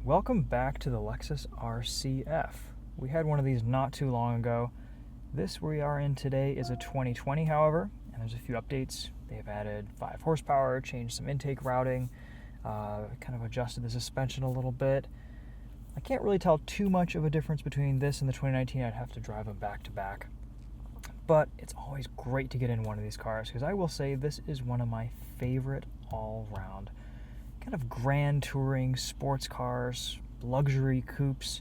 Welcome back to the Lexus RCF. We had one of these not too long ago. This we are in today is a 2020, however, and there's a few updates. They've added 5 horsepower, changed some intake routing, kind of adjusted the suspension a little bit. I can't really tell too much of a difference between this and the 2019. I'd have to drive them back to back. But it's always great to get in one of these cars because I will say this is one of my favorite all-round kind of grand touring sports cars, luxury coupes.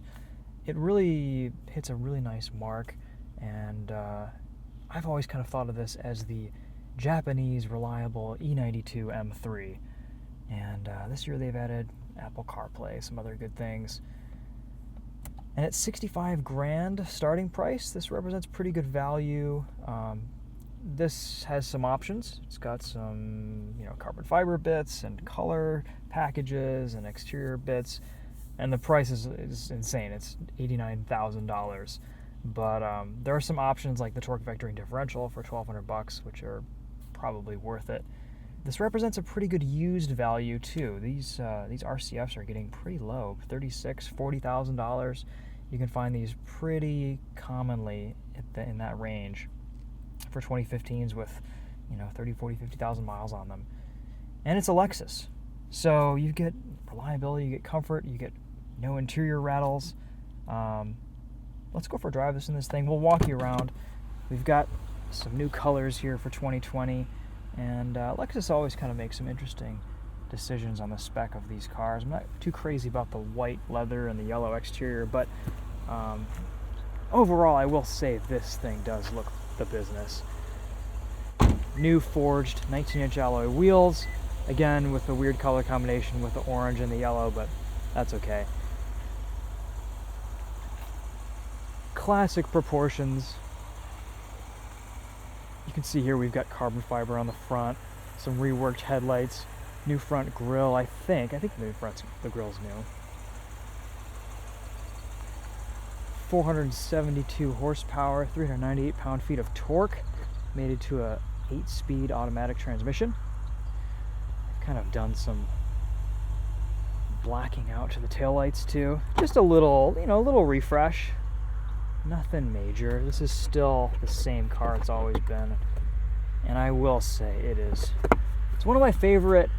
It really hits a really nice mark, and I've always kind of thought of this as the Japanese reliable E92 M3. And this year they've added Apple CarPlay, some other good things. And at $65,000 starting price, this represents pretty good value. This has some options. It's got some, carbon fiber bits and color packages and exterior bits, and the price is insane. It's $89,000. But there are some options like the torque vectoring differential for $1,200, which are probably worth it. This represents a pretty good used value too. These RCFs are getting pretty low, $36,000, $40,000. You can find these pretty commonly in that range for 2015s with 30, 40, 50,000 miles on them. And it's a Lexus. So you get reliability, you get comfort, you get no interior rattles. Let's go for a drive in this thing. We'll walk you around. We've got some new colors here for 2020. And Lexus always kind of makes some interesting decisions on the spec of these cars. I'm not too crazy about the white leather and the yellow exterior, but overall I will say this thing does look the business. New forged 19-inch alloy wheels, again with the weird color combination with the orange and the yellow, but that's okay. Classic proportions. You can see here we've got carbon fiber on the front, some reworked headlights, new front grille. I think the grille's new. 472 horsepower, 398 pound-feet of torque, made it to a 8-speed automatic transmission. I've kind of done some blacking out to the taillights too. Just a little refresh. Nothing major. This is still the same car it's always been. And I will say it's one of my favorite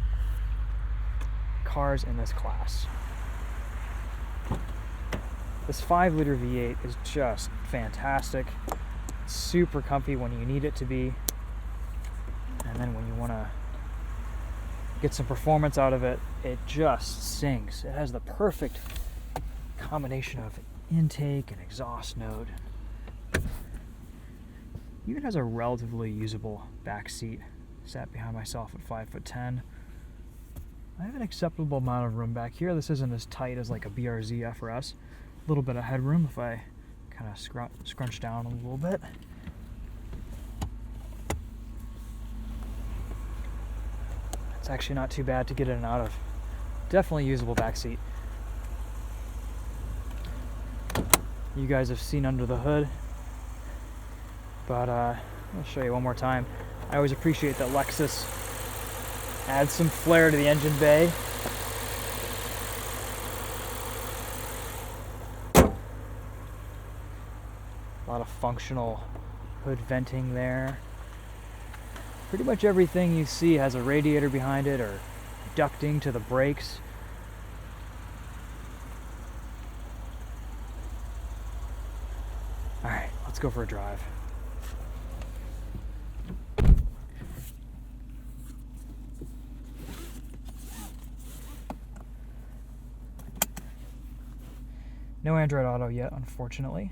cars in this class. This 5-liter V8 is just fantastic. It's super comfy when you need it to be. And then when you want to get some performance out of it, it just sings. It has the perfect combination of intake and exhaust note. Even has a relatively usable back seat. Sat behind myself at 5'10". I have an acceptable amount of room back here. This isn't as tight as like a BRZ FRS. A little bit of headroom if I kind of scrunch down a little bit. It's actually not too bad to get in and out of. Definitely usable back seat. You guys have seen under the hood, but I'll show you one more time. I always appreciate that Lexus adds some flair to the engine bay. A lot of functional hood venting there. Pretty much everything you see has a radiator behind it or ducting to the brakes. Alright, let's go for a drive. No Android Auto yet, unfortunately.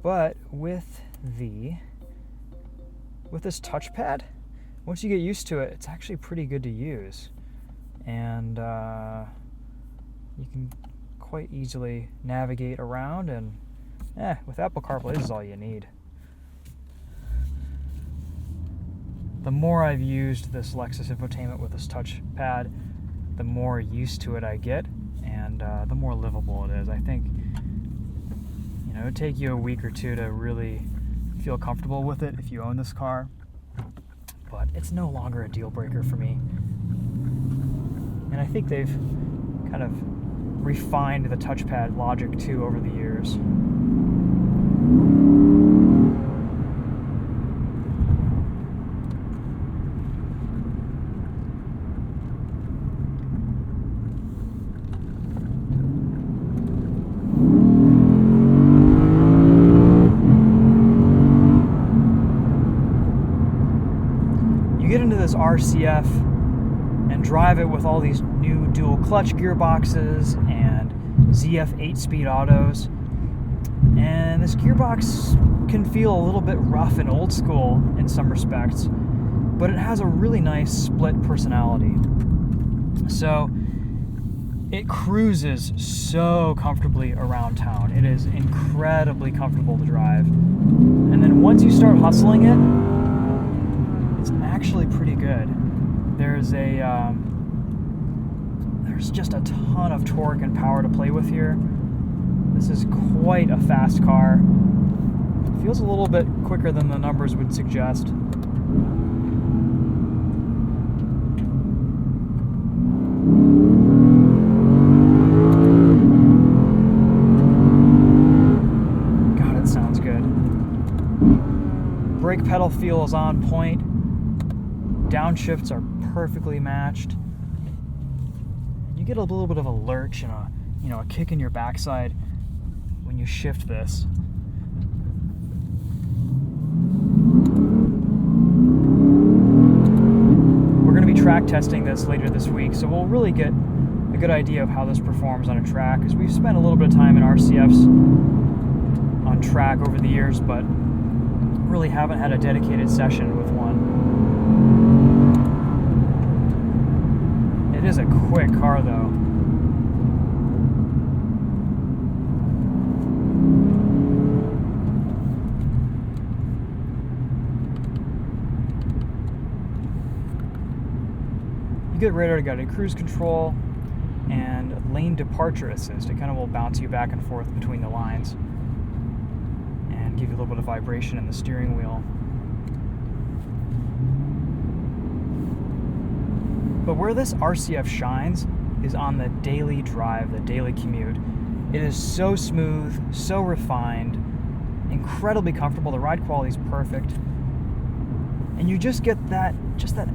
But with this touchpad, once you get used to it, it's actually pretty good to use. And you can quite easily navigate around, and with Apple CarPlay, this is all you need. The more I've used this Lexus infotainment with this touchpad, the more used to it I get, and the more livable it is. I think it would take you a week or two to really feel comfortable with it if you own this car, but it's no longer a deal breaker for me. And I think they've kind of refined the touchpad logic too over the years. You get into this RCF and drive it with all these new dual clutch gearboxes and ZF 8-speed autos, and this gearbox can feel a little bit rough and old school in some respects, but it has a really nice split personality. So it cruises so comfortably around town. It is incredibly comfortable to drive, and then once you start hustling it, it's actually pretty good. There's just a ton of torque and power to play with here. This is quite a fast car. Feels a little bit quicker than the numbers would suggest. God, it sounds good. Brake pedal feels on point. Downshifts are perfectly matched. You get a little bit of a lurch and a kick in your backside when you shift this. We're going to be track testing this later this week, so we'll really get a good idea of how this performs on a track, because we've spent a little bit of time in RCFs on track over the years, but really haven't had a dedicated session with one. It is a quick car, though. You get radar guided cruise control and lane departure assist. It kind of will bounce you back and forth between the lines and give you a little bit of vibration in the steering wheel. But where this RCF shines is on the daily drive, the daily commute. It is so smooth, so refined, incredibly comfortable. The ride quality is perfect. And you just get that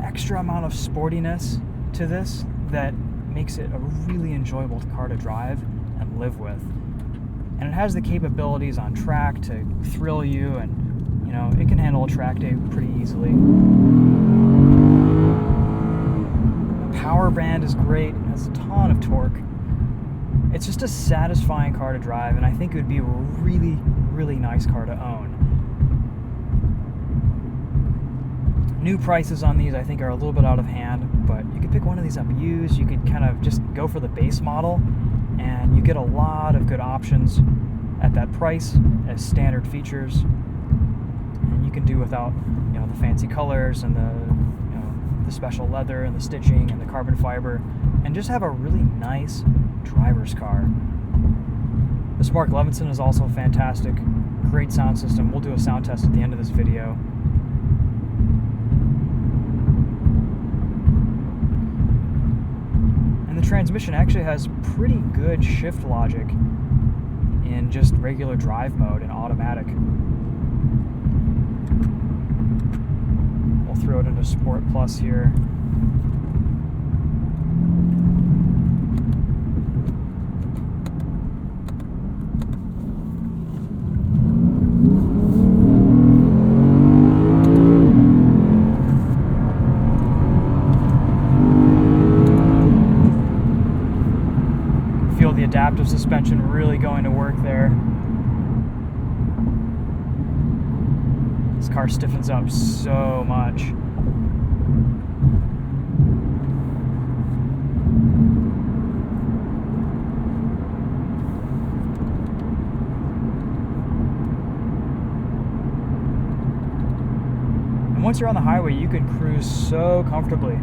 extra amount of sportiness to this that makes it a really enjoyable car to drive and live with. And it has the capabilities on track to thrill you, and it can handle a track day pretty easily. Power band is great. It has a ton of torque. It's just a satisfying car to drive, and I think it would be a really, really nice car to own. New prices on these, I think, are a little bit out of hand, but you could pick one of these up used. You could kind of just go for the base model, and you get a lot of good options at that price as standard features. And you can do without, the fancy colors and the special leather and the stitching and the carbon fiber, and just have a really nice driver's car. This Mark Levinson is also fantastic. Great sound system. We'll do a sound test at the end of this video. And the transmission actually has pretty good shift logic in just regular drive mode and automatic. Throw it into Sport Plus here. Feel the adaptive suspension really going to work there. This car stiffens up so much. And once you're on the highway, you can cruise so comfortably.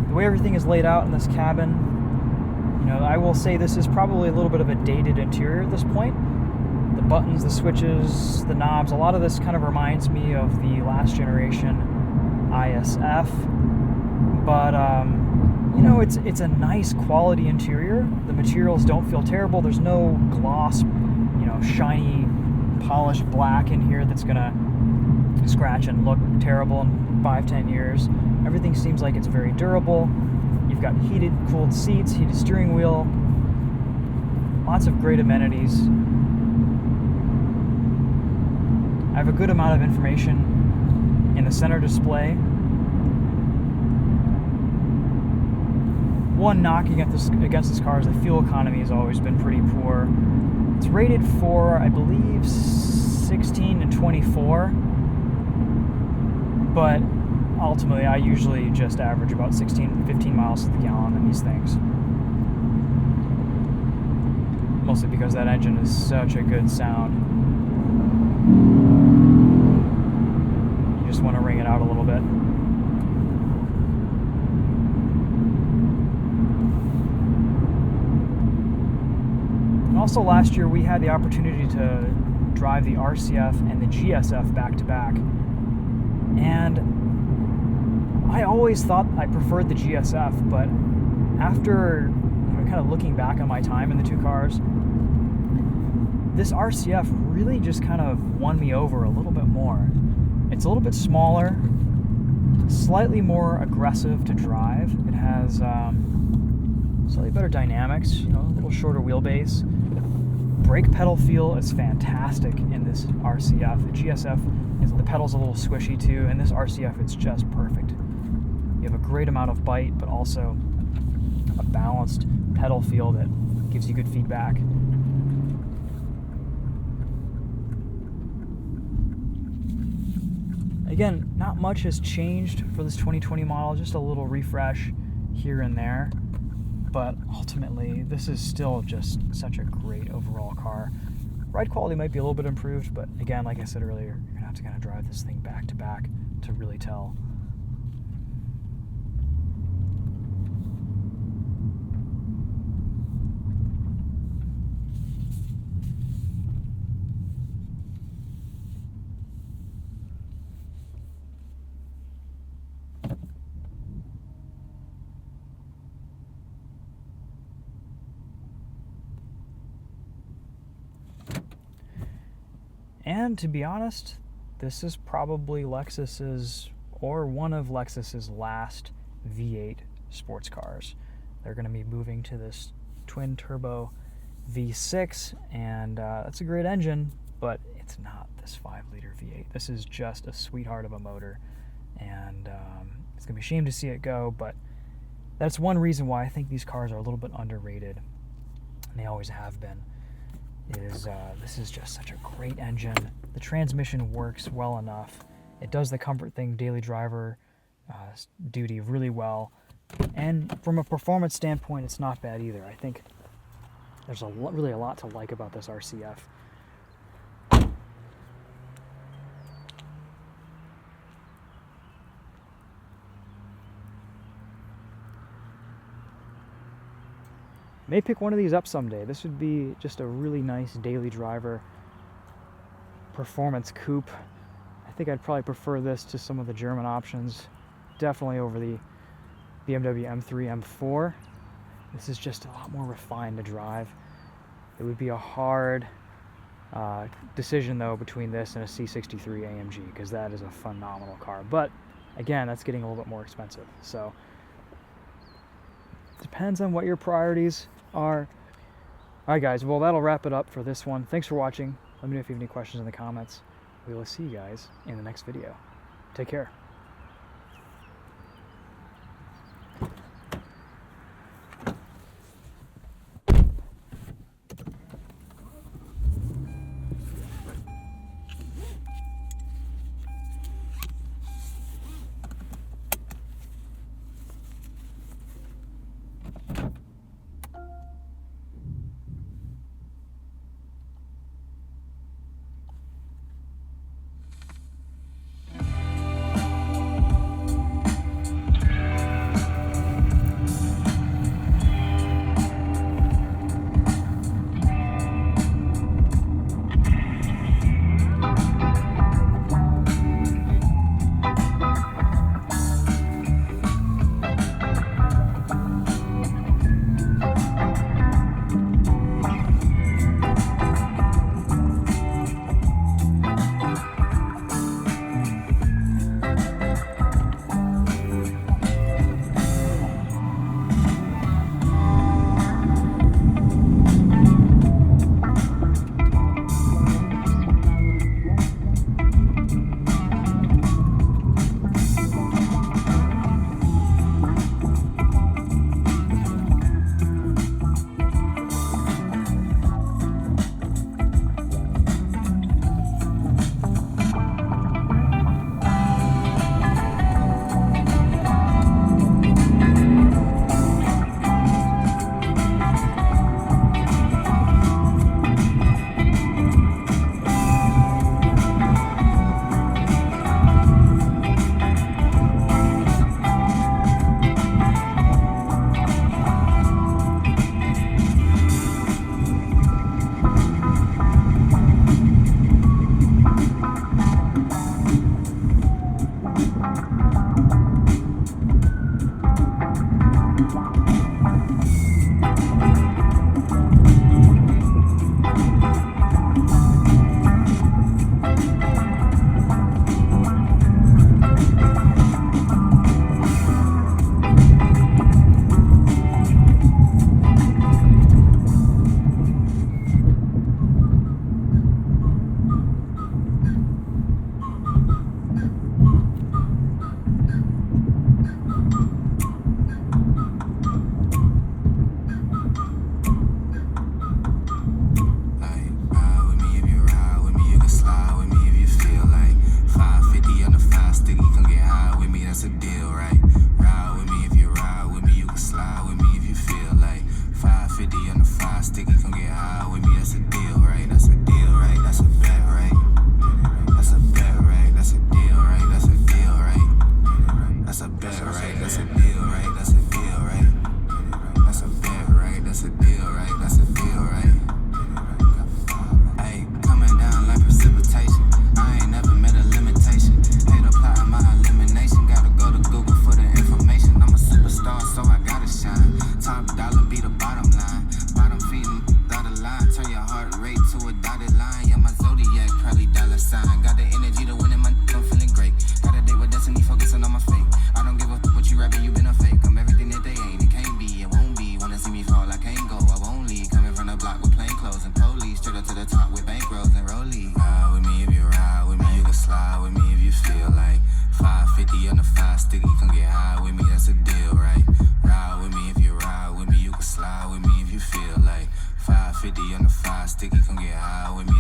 The way everything is laid out in this cabin, I will say this is probably a little bit of a dated interior at this point. The buttons, the switches, the knobs, a lot of this kind of reminds me of the last generation ISF, but you know, it's a nice quality interior. The materials don't feel terrible. There's no gloss, you know, shiny, polished black in here that's gonna scratch and look terrible in 5-10 years. Everything seems like it's very durable. You've got heated, cooled seats, heated steering wheel, lots of great amenities. I have a good amount of information in the center display. One knock against this car is the fuel economy has always been pretty poor. It's rated for, I believe, 16 and 24, but ultimately I usually just average about 16 15 miles to the gallon in these things. Mostly because that engine is such a good sound. You just want to ring it out a little bit. And also last year we had the opportunity to drive the RCF and the GSF back to back. And I always thought I preferred the GSF, but after kind of looking back on my time in the two cars, this RCF really just kind of won me over a little bit more. It's a little bit smaller, slightly more aggressive to drive. It has slightly better dynamics, you know, a little shorter wheelbase. Brake pedal feel is fantastic in this RCF. The GSF, the pedal's a little squishy too, and this RCF, it's just perfect. You have a great amount of bite, but also a balanced pedal feel that gives you good feedback. Again, not much has changed for this 2020 model, just a little refresh here and there. But ultimately, this is still just such a great overall car. Ride quality might be a little bit improved, but again, like I said earlier, you're going to have to kind of drive this thing back to back to really tell. And to be honest, this is probably Lexus's, or one of Lexus's last V8 sports cars. They're going to be moving to this twin turbo V6, and that's a great engine, but it's not this 5-liter V8. This is just a sweetheart of a motor, and it's going to be a shame to see it go, but that's one reason why I think these cars are a little bit underrated, and they always have been. This is just such a great engine. The transmission works well enough. It does the comfort thing, daily driver duty really well. And from a performance standpoint, it's not bad either. I think there's really a lot to like about this RCF. May pick one of these up someday. This would be just a really nice daily driver performance coupe. I think I'd probably prefer this to some of the German options, definitely over the BMW M3, M4. This is just a lot more refined to drive. It would be a hard decision though between this and a C63 AMG, because that is a phenomenal car. But again, that's getting a little bit more expensive. So depends on what your priorities are. Alright guys, well that'll wrap it up for this one. Thanks for watching. Let me know if you have any questions in the comments. We will see you guys in the next video. Take care. that's a deal, right? Ride with me if you ride with me, you can slide with me if you feel like 550 on the 5 sticky, come get high with me, that's a deal, right? That's a deal, right? That's a bet, right? That's a bet, right? That's a deal, right? That's a deal, right? That's a bet, right? That's a deal, right? That's a deal, right? That's a bet, right? That's a deal, right? That's a deal, right? Hey, coming down like precipitation. I ain't never met a limitation. Hate applying my elimination. Gotta go to Google for the information. I'm a superstar, so I gotta shine. Top dollar be the bottom line. Bottom feeding dotted line. Turn your heart rate to a dotted line. Yeah, my zodiac probably dollar sign. Got the energy to win in my I'm feeling great. Got a date with destiny, focusing on my fate. I don't give a fuck what you rapping, you been a fake. I'm everything that they ain't. It can't be, it won't be. Wanna see me fall, I can't go. I won't leave. Coming from the block with plain clothes and police. Straight up to the top with bankrolls and rollies. Ride with me if you ride with me, you can slide with me if you feel like 550 on the 5 sticky, come get high with me, that's a deal, right? Ride with me if you ride with me, you can slide with me if you feel like 550 on the 5 sticky, come get high with me.